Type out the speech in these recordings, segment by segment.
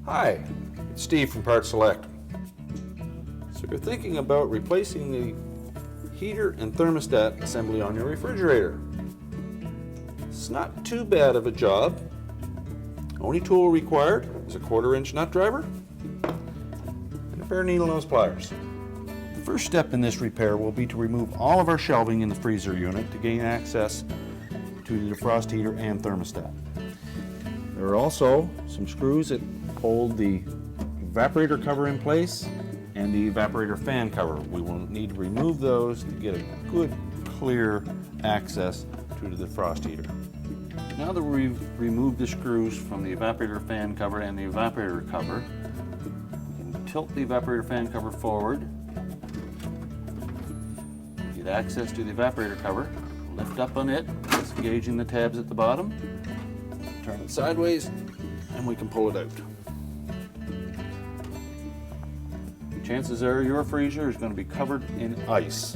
Hi, it's Steve from PartSelect. So you're thinking about replacing the heater and thermostat assembly on your refrigerator. It's not too bad of a job. Only tool required is a 1/4-inch nut driver and a pair of needle nose pliers. The first step in this repair will be to remove all of our shelving in the freezer unit to gain access to the defrost heater and thermostat. There are also some screws that hold the evaporator cover in place and the evaporator fan cover. We will need to remove those to get a good, clear access to the defrost heater. Now that we've removed the screws from the evaporator fan cover and the evaporator cover, we can tilt the evaporator fan cover forward, get access to the evaporator cover, lift up on it, disengaging the tabs at the bottom, turn it sideways, and we can pull it out. Chances are your freezer is going to be covered in ice.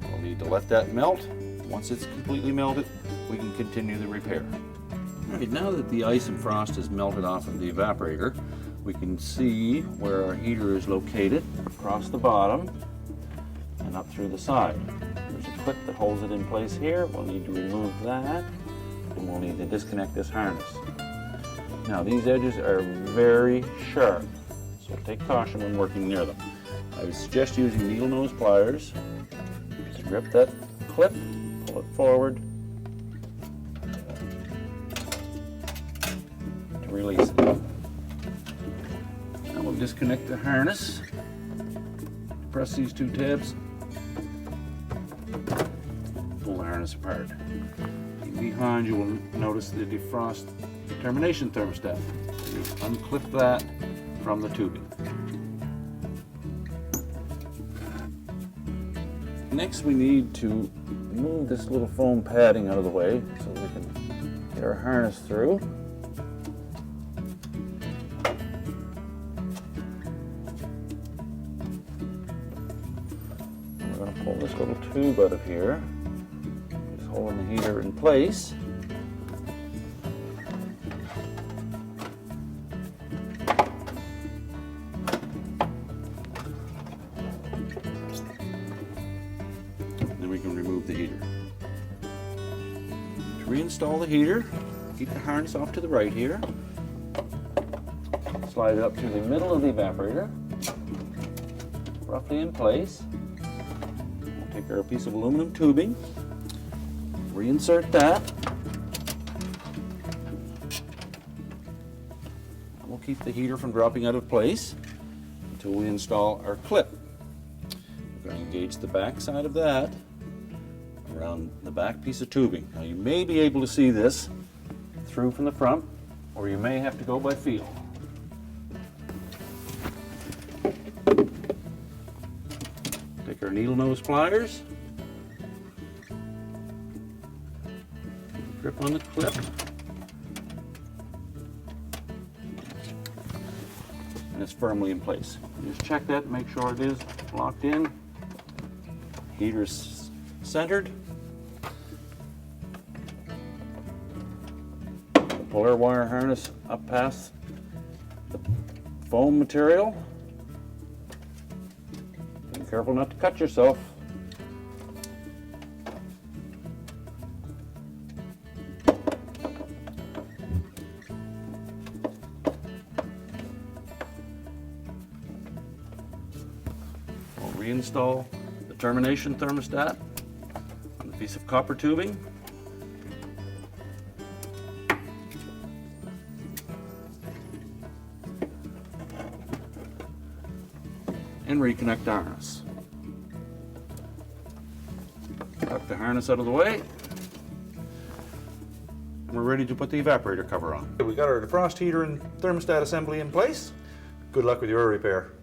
We'll need to let that melt. Once it's completely melted, we can continue the repair. All right, now that the ice and frost has melted off of the evaporator, we can see where our heater is located across the bottom and up through the side. There's a clip that holds it in place here. We'll need to remove that, and we'll need to disconnect this harness. Now these edges are very sharp, so take caution when working near them. I would suggest using needle nose pliers to grip that clip, pull it forward to release it. Now we'll disconnect the harness, press these two tabs, pull the harness apart. Behind you will notice the defrost termination thermostat. You unclip that from the tubing. Next we need to move this little foam padding out of the way so we can get our harness through. And we're going to pull this little tube out of here, just holding the heater in place. Then we can remove the heater. To reinstall the heater, keep the harness off to the right here. Slide it up through the middle of the evaporator, roughly in place. We'll take our piece of aluminum tubing, reinsert that. And we'll keep the heater from dropping out of place until we install our clip. We're going to engage the back side of that around the back piece of tubing. Now you may be able to see this through from the front, or you may have to go by feel. Take our needle nose pliers, grip on the clip, and it's firmly in place. Just check that, make sure it is locked in. Heater's centered. Pull our wire harness up past the foam material. Be careful not to cut yourself. We'll reinstall the termination thermostat on the piece of copper tubing. And reconnect the harness. Tuck the harness out of the way. And we're ready to put the evaporator cover on. We got our defrost heater and thermostat assembly in place. Good luck with your repair.